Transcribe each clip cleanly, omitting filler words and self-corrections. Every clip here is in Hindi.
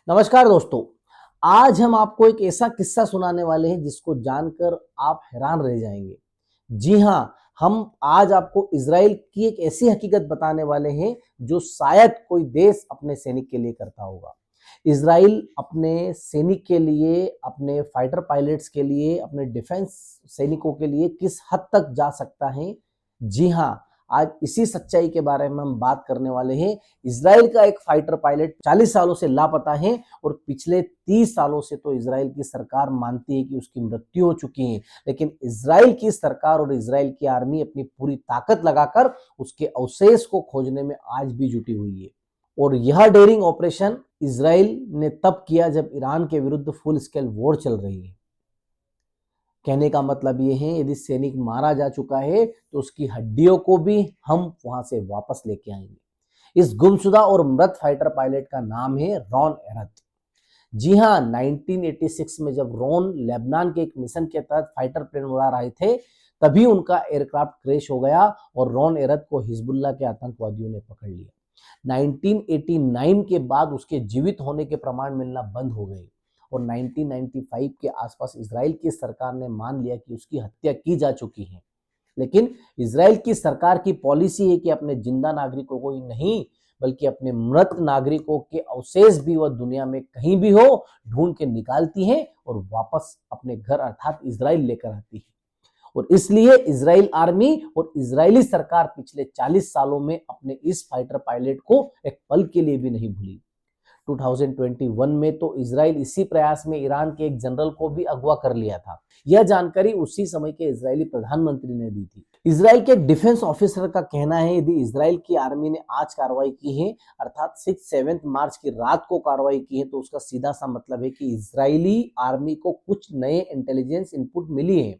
नमस्कार दोस्तों। आज हम आपको एक ऐसा किस्सा सुनाने वाले हैं जिसको जानकर आप हैरान रह जाएंगे। जी हाँ, हम आज आपको इज़राइल की एक ऐसी हकीकत बताने वाले हैं जो शायद कोई देश अपने सैनिक के लिए करता होगा। इज़राइल अपने सैनिक के लिए, अपने फाइटर पायलट्स के लिए, अपने डिफेंस सैनिकों के लिए किस हद तक जा सकता है। जी हाँ, आज इसी सच्चाई के बारे में हम बात करने वाले हैं। इज़राइल का एक फाइटर पायलट 40 सालों से लापता है और पिछले 30 सालों से तो इज़राइल की सरकार मानती है कि उसकी मृत्यु हो चुकी है, लेकिन इज़राइल की सरकार और इज़राइल की आर्मी अपनी पूरी ताकत लगाकर उसके अवशेष को खोजने में आज भी जुटी हुई है। और यह डेयरिंग ऑपरेशन इज़राइल ने तब किया जब ईरान के विरुद्ध फुल स्केल वॉर चल रही है। कहने का मतलब ये है, यदि सैनिक मारा जा चुका है तो उसकी हड्डियों को भी हम वहां से वापस लेके आएंगे। इस गुमशुदा और मृत फाइटर पायलट का नाम है रॉन एरत। जी हाँ, 1986 में जब रॉन लेबनान के एक मिशन के तहत फाइटर प्लेन उड़ा रहे थे, तभी उनका एयरक्राफ्ट क्रैश हो गया और रॉन एरत को हिजबुल्लाह के आतंकवादियों ने पकड़ लिया। 1989 के बाद उसके जीवित होने के प्रमाण मिलना बंद हो गए और 1995 के आसपास इजराइल की सरकार ने मान लिया कि उसकी हत्या की जा चुकी है। लेकिन इजराइल की सरकार की पॉलिसी है कि अपने जिंदा नागरिकों को ही नहीं, बल्कि अपने मृत नागरिकों के अवशेष भी वह दुनिया में कहीं भी हो ढूंढ के निकालती है और वापस अपने घर अर्थात इजराइल लेकर आती है। और इसलिए इजराइल आर्मी और इजरायली सरकार पिछले 40 सालों में अपने इस फाइटर पायलट को एक पल के लिए भी नहीं भूली। 2021 में तो इजराइल इसी प्रयास में ईरान के एक जनरल को भी अगवा कर लिया था। यह जानकारी उसी समय के इजरायली प्रधानमंत्री ने दी थी। इजराइल के डिफेंस ऑफिसर का कहना है, यदि इजराइल की आर्मी ने आज कार्रवाई की है, अर्थात 6-7 मार्च की रात को कार्रवाई की है, तो उसका सीधा सा मतलब है कि इजरायली आर्मी को कुछ नए इंटेलिजेंस इनपुट मिली है।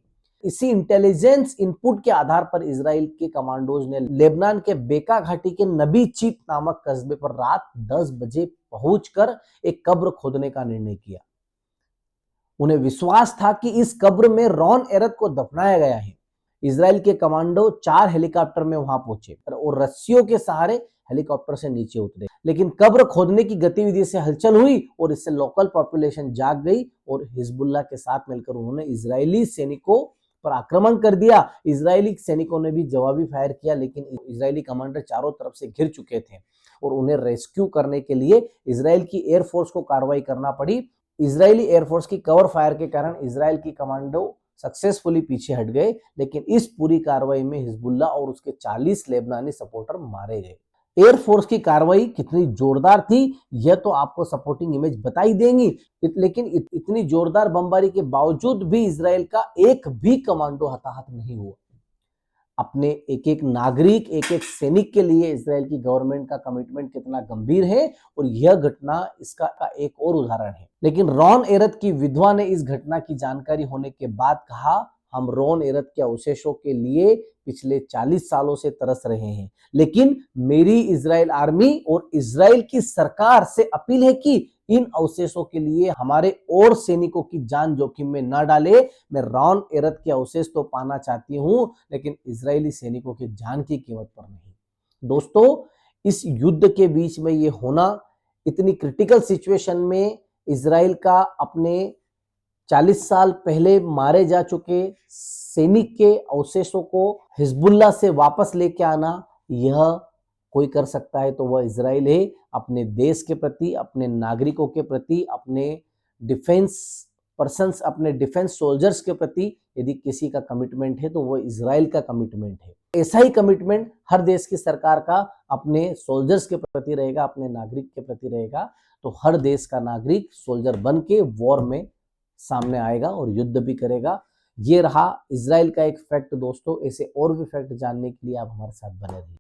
इसी इंटेलिजेंस इनपुट के आधार पर इजराइल के कमांडोज ने लेबनान के बेका घाटी के नबी चीप नामक कस्बे पर रात 10 बजे पहुंचकर एक कब्र खोदने का निर्णय किया। उन्हें विश्वास था कि इस कब्र में रॉन एरत को दफनाया गया है। इजराइल के कमांडो 4 हेलीकॉप्टर में वहां पहुंचे और रस्सियों के सहारे हेलीकॉप्टर से नीचे उतरे, लेकिन कब्र खोदने की गतिविधि से हलचल हुई और इससे लोकल पॉपुलेशन जाग गई और हिजबुल्लाह के साथ मिलकर उन्होंने इजरायली सैनिकों पर आक्रमण कर दिया। इजरायली सैनिकों ने भी जवाबी फायर किया, लेकिन इजरायली कमांडर चारों तरफ से घिर चुके थे और उन्हें रेस्क्यू करने के लिए इजराइल की एयरफोर्स को कार्रवाई करना पड़ी। इजरायली एयरफोर्स की कवर फायर के कारण इजराइल की कमांडो सक्सेसफुली पीछे हट गए, लेकिन इस पूरी कार्रवाई में हिजबुल्लाह और उसके 40 लेबनानी सपोर्टर मारे गए। एयरफोर्स की कार्रवाई कितनी जोरदार थी यह तो आपको सपोर्टिंग इमेज बता ही देंगी, लेकिन इतनी जोरदार बमबारी के बावजूद भी इजराइल का एक भी कमांडो हताहत नहीं हुआ। अपने एक एक नागरिक, एक एक सैनिक के लिए इजराइल की गवर्नमेंट का कमिटमेंट कितना गंभीर है और यह घटना इसका एक और उदाहरण है। लेकिन रॉन एरत की विधवा ने इस घटना की जानकारी होने के बाद कहा, हम रॉन एरत के अवशेषों के लिए पिछले 40 सालों से तरस रहे हैं, लेकिन मेरी इजराइल आर्मी और इजराइल की सरकार से अपील है कि इन अवशेषों के लिए हमारे और सैनिकों की जान जोखिम में न डाले। मैं रॉन एरत के अवशेष तो पाना चाहती हूं, लेकिन इजरायली सैनिकों की जान की कीमत पर नहीं। दोस्तों, इस युद्ध के बीच में ये होना, इतनी क्रिटिकल सिचुएशन में इजराइल का अपने 40 साल पहले मारे जा चुके सैनिक के अवशेषों को हिजबुल्लाह से वापस लेके आना, यह कोई कर सकता है तो वह इजराइल है। अपने देश के प्रति, अपने नागरिकों के प्रति, अपने डिफेंस पर्सन्स, अपने डिफेंस सोल्जर्स के प्रति यदि किसी का कमिटमेंट है तो वह इजराइल का कमिटमेंट है। ऐसा ही कमिटमेंट हर देश की सरकार का अपने सोल्जर्स के प्रति रहेगा, अपने नागरिक के प्रति रहेगा। तो हर देश का नागरिक सोल्जर बन के वॉर में सामने आएगा और युद्ध भी करेगा। ये रहा इजराइल का एक फैक्ट दोस्तों। ऐसे और भी फैक्ट जानने के लिए आप हमारे साथ बने रहिए।